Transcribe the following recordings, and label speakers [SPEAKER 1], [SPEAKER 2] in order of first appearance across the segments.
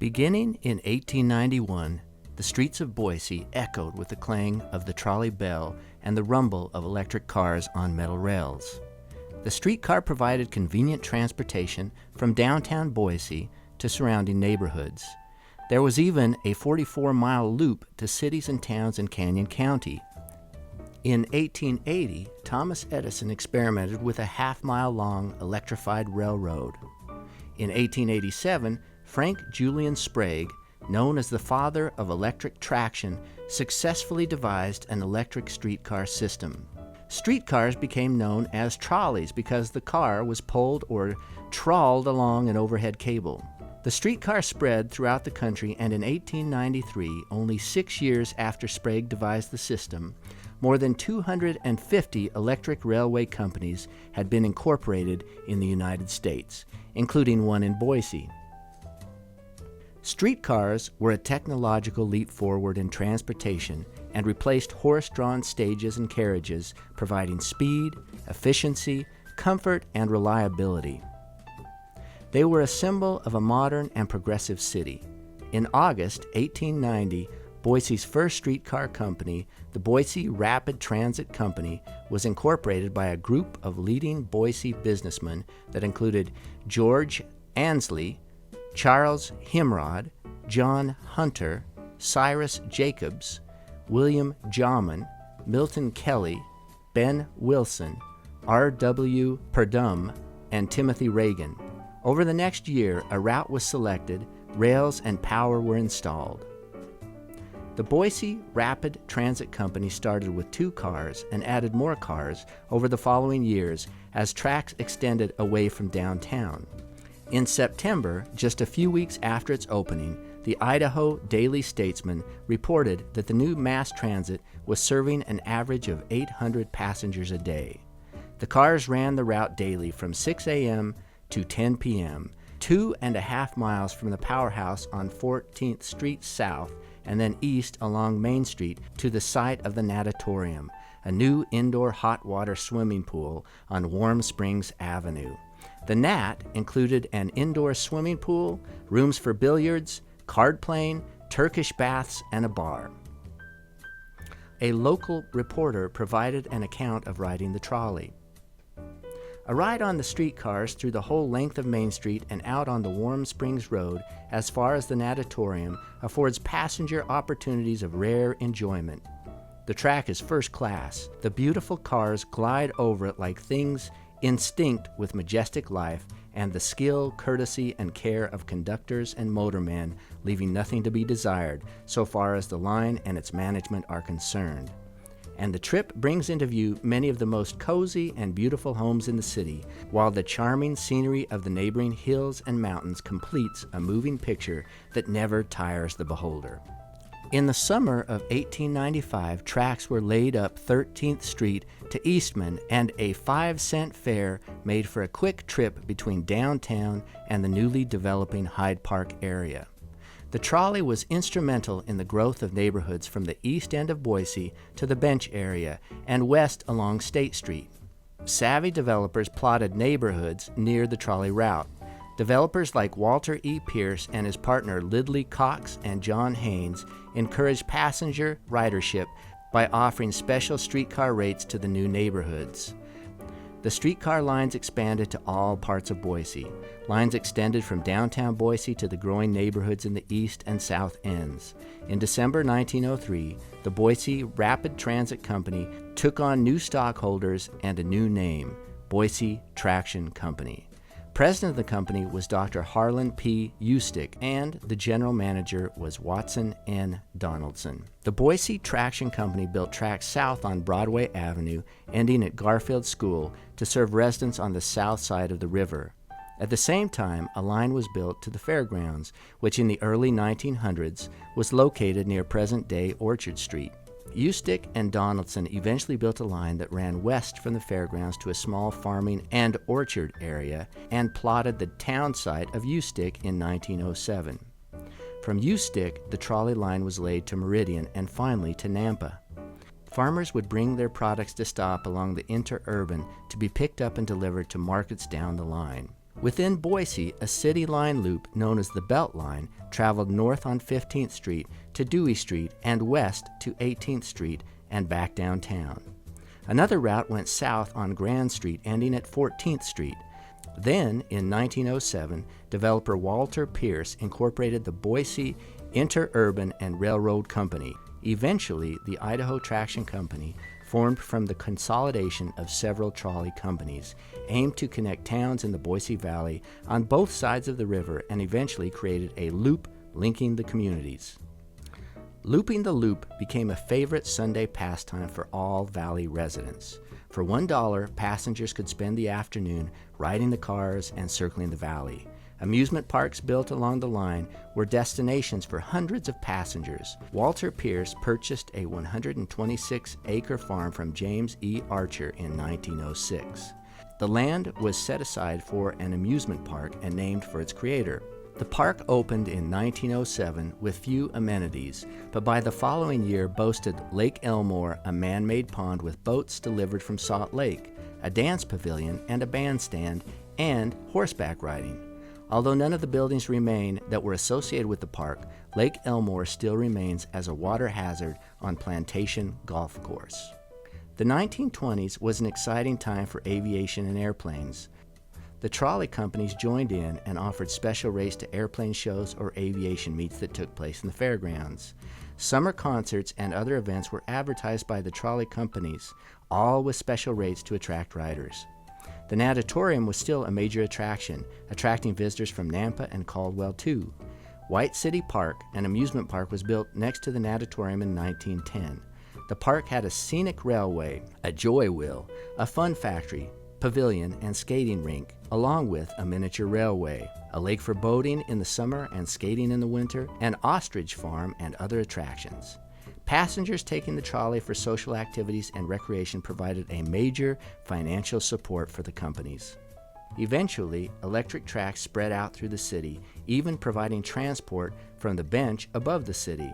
[SPEAKER 1] Beginning in 1891, the streets of Boise echoed with the clang of the trolley bell and the rumble of electric cars on metal rails. The streetcar provided convenient transportation from downtown Boise to surrounding neighborhoods. There was even a 44-mile loop to cities and towns in Canyon County. In 1880, Thomas Edison experimented with a half-mile-long electrified railroad. In 1887, Frank Julian Sprague, known as the father of electric traction, successfully devised an electric streetcar system. Streetcars became known as trolleys because the car was pulled or trawled along an overhead cable. The streetcar spread throughout the country, and in 1893, only 6 years after Sprague devised the system, more than 250 electric railway companies had been incorporated in the United States, including one in Boise. Streetcars were a technological leap forward in transportation and replaced horse-drawn stages and carriages, providing speed, efficiency, comfort, and reliability. They were a symbol of a modern and progressive city. In August 1890, Boise's first streetcar company, the Boise Rapid Transit Company, was incorporated by a group of leading Boise businessmen that included George Ansley, Charles Himrod, John Hunter, Cyrus Jacobs, William Jahman, Milton Kelly, Ben Wilson, R.W. Purdom, and Timothy Reagan. Over the next year, a route was selected, rails and power were installed. The Boise Rapid Transit Company started with 2 cars and added more cars over the following years as tracks extended away from downtown. In September, just a few weeks after its opening, the Idaho Daily Statesman reported that the new mass transit was serving an average of 800 passengers a day. The cars ran the route daily from 6 a.m. to 10 p.m., 2.5 miles from the powerhouse on 14th Street South and then east along Main Street to the site of the natatorium, a new indoor hot water swimming pool on Warm Springs Avenue. The Nat included an indoor swimming pool, rooms for billiards, card playing, Turkish baths, and a bar. A local reporter provided an account of riding the trolley. A ride on the streetcars through the whole length of Main Street and out on the Warm Springs Road as far as the natatorium affords passenger opportunities of rare enjoyment. The track is first class. The beautiful cars glide over it like things instinct with majestic life, and the skill, courtesy, and care of conductors and motormen leaving nothing to be desired so far as the line and its management are concerned. And the trip brings into view many of the most cozy and beautiful homes in the city, while the charming scenery of the neighboring hills and mountains completes a moving picture that never tires the beholder. In the summer of 1895, tracks were laid up 13th Street to Eastman, and a 5-cent fare made for a quick trip between downtown and the newly developing Hyde Park area. The trolley was instrumental in the growth of neighborhoods from the east end of Boise to the Bench area and west along State Street. Savvy developers plotted neighborhoods near the trolley route. Developers like Walter E. Pierce and his partner Lidley Cox and John Haynes encouraged passenger ridership by offering special streetcar rates to the new neighborhoods. The streetcar lines expanded to all parts of Boise. Lines extended from downtown Boise to the growing neighborhoods in the east and south ends. In December 1903, the Boise Rapid Transit Company took on new stockholders and a new name, Boise Traction Company. President of the company was Dr. Harlan P. Eustick, and the general manager was Watson N. Donaldson. The Boise Traction Company built tracks south on Broadway Avenue, ending at Garfield School, to serve residents on the south side of the river. At the same time, a line was built to the fairgrounds, which in the early 1900s was located near present-day Orchard Street. Eustick and Donaldson eventually built a line that ran west from the fairgrounds to a small farming and orchard area and plotted the town site of Eustick in 1907. From Eustick, the trolley line was laid to Meridian and finally to Nampa. Farmers would bring their products to stop along the interurban to be picked up and delivered to markets down the line. Within Boise, a city line loop known as the Belt Line traveled north on 15th Street to Dewey Street and west to 18th Street and back downtown. Another route went south on Grand Street, ending at 14th Street. Then, in 1907, developer Walter Pierce incorporated the Boise Interurban and Railroad Company. Eventually, the Idaho Traction Company formed from the consolidation of several trolley companies, aimed to connect towns in the Boise Valley on both sides of the river, and eventually created a loop linking the communities. Looping the loop became a favorite Sunday pastime for all Valley residents. For $1, passengers could spend the afternoon riding the cars and circling the valley. Amusement parks built along the line were destinations for hundreds of passengers. Walter Pierce purchased a 126-acre farm from James E. Archer in 1906. The land was set aside for an amusement park and named for its creator. The park opened in 1907 with few amenities, but by the following year boasted Lake Elmore, a man-made pond with boats delivered from Salt Lake, a dance pavilion and a bandstand, and horseback riding. Although none of the buildings remain that were associated with the park, Lake Elmore still remains as a water hazard on Plantation Golf Course. The 1920s was an exciting time for aviation and airplanes. The trolley companies joined in and offered special rates to airplane shows or aviation meets that took place in the fairgrounds. Summer concerts and other events were advertised by the trolley companies, all with special rates to attract riders. The natatorium was still a major attraction, attracting visitors from Nampa and Caldwell too. White City Park, an amusement park, was built next to the natatorium in 1910. The park had a scenic railway, a joy wheel, a fun factory, pavilion, and skating rink, along with a miniature railway, a lake for boating in the summer and skating in the winter, an ostrich farm, and other attractions. Passengers taking the trolley for social activities and recreation provided a major financial support for the companies. Eventually, electric tracks spread out through the city, even providing transport from the bench above the city.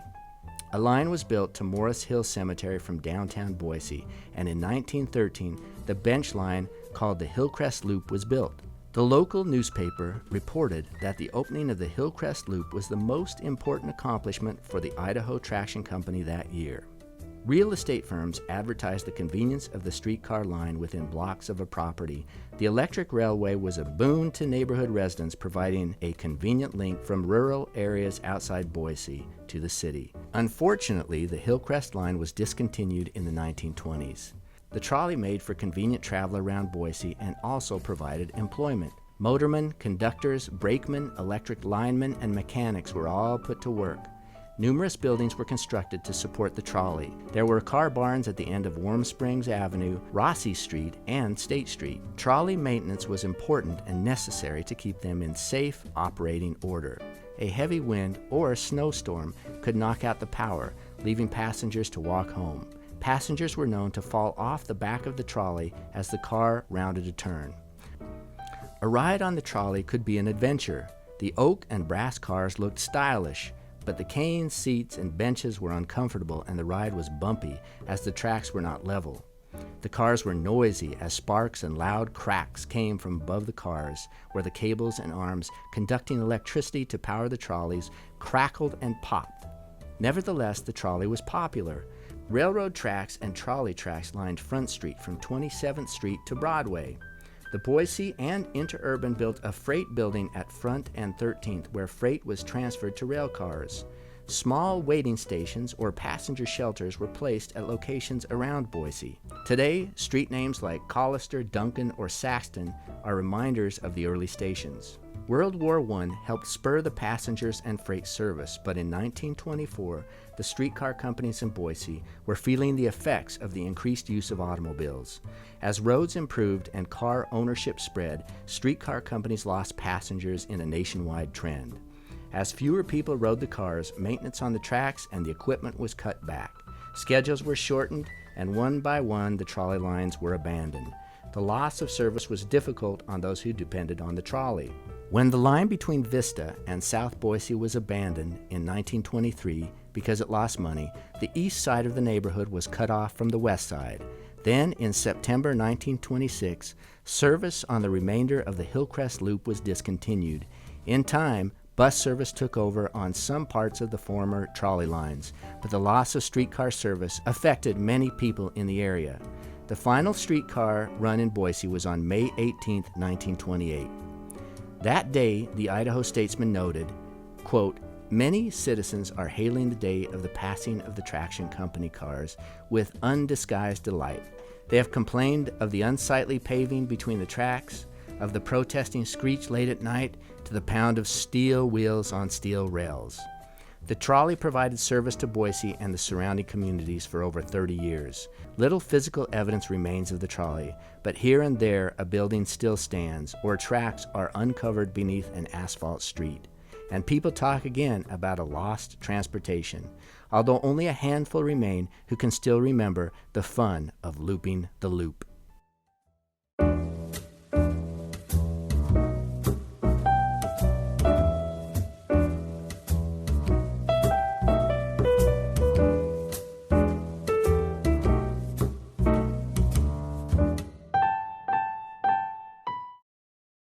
[SPEAKER 1] A line was built to Morris Hill Cemetery from downtown Boise, and in 1913, the bench line called the Hillcrest Loop was built. The local newspaper reported that the opening of the Hillcrest Loop was the most important accomplishment for the Idaho Traction Company that year. Real estate firms advertised the convenience of the streetcar line within blocks of a property. The electric railway was a boon to neighborhood residents, providing a convenient link from rural areas outside Boise to the city. Unfortunately, the Hillcrest line was discontinued in the 1920s. The trolley made for convenient travel around Boise and also provided employment. Motormen, conductors, brakemen, electric linemen, and mechanics were all put to work. Numerous buildings were constructed to support the trolley. There were car barns at the end of Warm Springs Avenue, Rossi Street, and State Street. Trolley maintenance was important and necessary to keep them in safe operating order. A heavy wind or snowstorm could knock out the power, leaving passengers to walk home. Passengers were known to fall off the back of the trolley as the car rounded a turn. A ride on the trolley could be an adventure. The oak and brass cars looked stylish, but the canes, seats, and benches were uncomfortable, and the ride was bumpy as the tracks were not level. The cars were noisy as sparks and loud cracks came from above the cars, where the cables and arms conducting electricity to power the trolleys crackled and popped. Nevertheless, the trolley was popular. Railroad tracks and trolley tracks lined Front Street from 27th Street to Broadway. The Boise and Interurban built a freight building at Front and 13th where freight was transferred to rail cars. Small waiting stations or passenger shelters were placed at locations around Boise. Today, street names like Collister, Duncan, or Saxton are reminders of the early stations. World War I helped spur the passengers and freight service, but in 1924, the streetcar companies in Boise were feeling the effects of the increased use of automobiles. As roads improved and car ownership spread, streetcar companies lost passengers in a nationwide trend. As fewer people rode the cars, maintenance on the tracks and the equipment was cut back. Schedules were shortened, and one by one the trolley lines were abandoned. The loss of service was difficult on those who depended on the trolley. When the line between Vista and South Boise was abandoned in 1923 because it lost money, the east side of the neighborhood was cut off from the west side. Then, in September 1926, service on the remainder of the Hillcrest Loop was discontinued. In time, bus service took over on some parts of the former trolley lines, but the loss of streetcar service affected many people in the area. The final streetcar run in Boise was on May 18, 1928. That day, the Idaho Statesman noted, quote, "Many citizens are hailing the day of the passing of the traction company cars with undisguised delight. They have complained of the unsightly paving between the tracks, of the protesting screech late at night, to the pound of steel wheels on steel rails." The trolley provided service to Boise and the surrounding communities for over 30 years. Little physical evidence remains of the trolley, but here and there a building still stands, or tracks are uncovered beneath an asphalt street. And people talk again about a lost transportation, although only a handful remain who can still remember the fun of looping the loop.